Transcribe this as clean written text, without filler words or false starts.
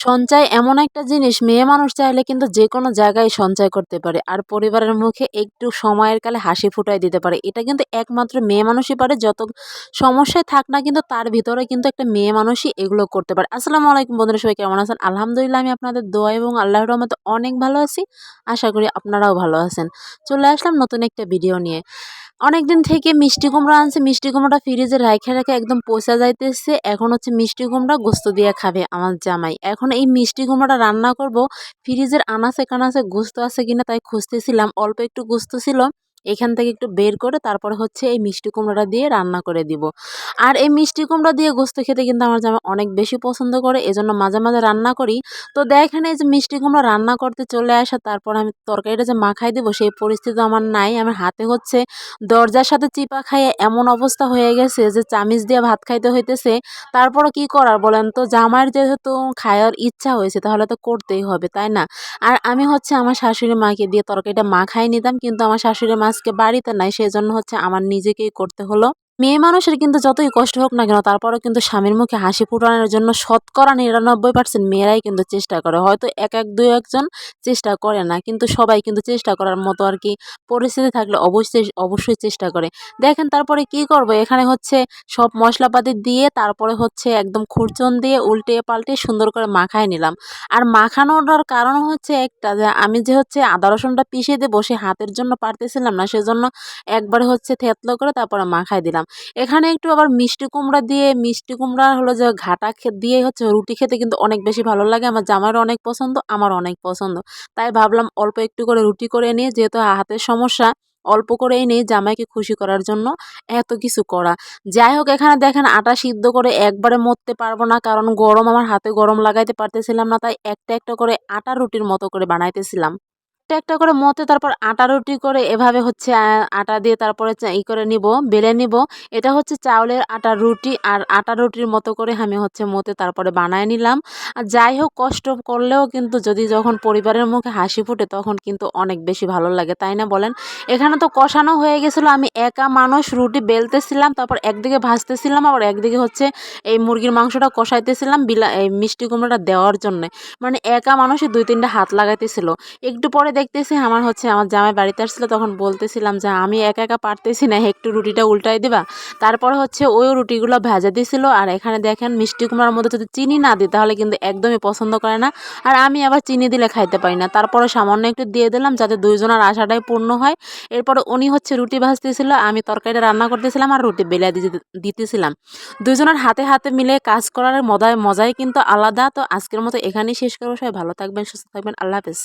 সঞ্চয় এমন একটা জিনিস মেয়ে মানুষ চাইলে কিন্তু যেকোনো জায়গায় সঞ্চয় করতে পারে। আর পরিবারের মুখে একটু সময়ের কালে হাসি ফুটায় দিতে পারে। এটা কিন্তু একমাত্র মেয়ে মানুষই পারে। যত সমস্যায় থাক না কিন্তু তার ভিতরে কিন্তু একটা মেয়ে মানুষই এগুলো করতে পারে। আসসালামু আলাইকুম বন্ধুরা, সবাই কেমন আছেন? আলহামদুলিল্লাহ আমি আপনাদের দোয়া এবং আল্লাহর রহমতে অনেক ভালো আছি। আশা করি আপনারাও ভালো আছেন। চলে আসলাম নতুন একটা ভিডিও নিয়ে। অনেকদিন থেকে মিষ্টি কুমড়া আনছে। মিষ্টি কুমড়াটা ফ্রিজে রাইখা রেখে একদম পচা যাইতেছে। এখন হচ্ছে মিষ্টি কুমড়া গোস্ত দিয়ে খাবে আমার জামাই। এখন এই মিষ্টি কুমড়াটা রান্না করব। ফ্রিজের আনাচে কানাচে গোস্ত আছে কিনা তাই খুঁজতেছিলাম। অল্প একটু গোস্ত ছিল। এখান থেকে একটু বের করে তারপরে হচ্ছে এই মিষ্টি কুমড়াটা দিয়ে রান্না করে দিব। আর এই মিষ্টি কুমড়া দিয়ে গোস্ত খেতে কিন্তু আমার জামাই অনেক বেশি পছন্দ করে। এজন্য মাঝে মাঝে রান্না করি। তো দেখেন এই যে মিষ্টি কুমড়া রান্না করতে চলে আসা, তারপর আমি তরকারিটা যে মাখাই দেবো সেই পরিস্থিতি আমার নাই। আমার হাতে হচ্ছে দরজার সাথে চিপা খাইয়ে এমন অবস্থা হয়ে গেছে যে চামিচ দিয়ে ভাত খাইতে হইতেছে। তারপরও কি করার বলেন তো, জামাইয়ের যেহেতু খাওয়ার ইচ্ছা হয়েছে তাহলে তো করতেই হবে, তাই না? আর আমি হচ্ছে আমার শাশুড়ি মাকে দিয়ে তরকারিটা মাখাই নিতাম, কিন্তু আমার শাশুড়ি মা আজকে বাড়িতে নাই, সেজন্য হচ্ছে আমার নিজেকেই করতে হলো। মেয়ে মানুষের কিন্তু যতই কষ্ট হোক না কেন তারপরেও কিন্তু স্বামীর মুখে হাসি ফোটানোর জন্য শতকরা 99% মেয়েরাই কিন্তু চেষ্টা করে। হয়তো দুই একজন চেষ্টা করে না, কিন্তু সবাই কিন্তু চেষ্টা করার মতো আর কি পরিস্থিতি থাকলে অবশ্যই অবশ্যই চেষ্টা করে। দেখেন তারপরে কি করব, এখানে হচ্ছে সব মশলাপাতি দিয়ে তারপরে হচ্ছে একদম খুরচন দিয়ে উল্টে পাল্টে সুন্দর করে মাখায় নিলাম। আর মাখানোটার কারণ হচ্ছে একটা, যে আমি যে হচ্ছে আদা রসুনটা পিষে দেবো সে হাতের জন্য পারতেছিলাম না, সেজন্য একবারে হচ্ছে থেতলো করে তারপরে মাখায় দিলাম। এখানে একটু আবার মিষ্টি কুমড়া দিয়ে, মিষ্টি কুমড়া হলো যে ঘাটা দিয়ে হচ্ছে রুটি খেতে কিন্তু অনেক বেশি ভালো লাগে। আমার জামাইয়েরও অনেক পছন্দ, আমার অনেক পছন্দ। তাই ভাবলাম অল্প একটু করে রুটি করে নিয়ে, যেহেতু হাতের সমস্যা, অল্প করেই নেই জামাইকে খুশি করার জন্য এত কিছু করা। যাই হোক, এখানে দেখেন আটা সিদ্ধ করে একবারে মথতে পারবো না, কারণ গরম, আমার হাতে গরম লাগাইতে পারতেছিলাম না, তাই একটা একটা করে আটা রুটির মতো করে বানাইতেছিলাম। একটা একটা করে মথে তারপর আটা রুটি করে এভাবে হচ্ছে আটা দিয়ে তারপরে করে নিব, বেলে নিব। এটা হচ্ছে চাউলের আটার রুটি, আর আটা রুটির মতো করে আমি হচ্ছে মথে তারপরে বানায় নিলাম। আর যাই হোক, কষ্ট করলেও কিন্তু যদি যখন পরিবারের মুখে হাসি ফোটে তখন কিন্তু অনেক বেশি ভালো লাগে, তাই না বলেন? এখানে তো কষানো হয়ে গেছিলো, আমি একা মানুষ রুটি বেলতেছিলাম, তারপর একদিকে ভাজতেছিলাম, আবার একদিকে হচ্ছে এই মুরগির মাংসটা কষাইতেছিলাম এই মিষ্টি কুমড়াটা দেওয়ার জন্য। মানে একা মানুষই 2-3টা হাত লাগাইতেছিল। একটু পরে দেখতেছি আমার হচ্ছে আমার জামাই বাড়িতে আসছিল, তখন বলতেছিলাম যে আমি একা একা পারতেছি না, একটু রুটিটা উল্টাই দিবা। তারপর হচ্ছে ওই রুটিগুলো ভেজে দিছিল। আর এখানে দেখেন মিষ্টি কুমড়ার মধ্যে যদি চিনি না দিই তাহলে কিন্তু একদমই পছন্দ করে না। আর আমি আবার চিনি দিলে খাইতে পারি না, তারপরে সামান্য একটু দিয়ে দিলাম যাতে দুইজনের আশাটাই পূর্ণ হয়। এরপরে উনি হচ্ছে রুটি ভাজতেছিল, আমি তরকারিটা রান্না করতেছিলাম আর রুটি বেলে দিতেছিলাম। দুইজনের হাতে হাতে মিলে কাজ করার মজাই কিন্তু আলাদা। তো আজকের মতো এখানেই শেষ করবো। সবাই ভালো থাকবেন, সুস্থ থাকবেন, আল্লাহ হাফেজ।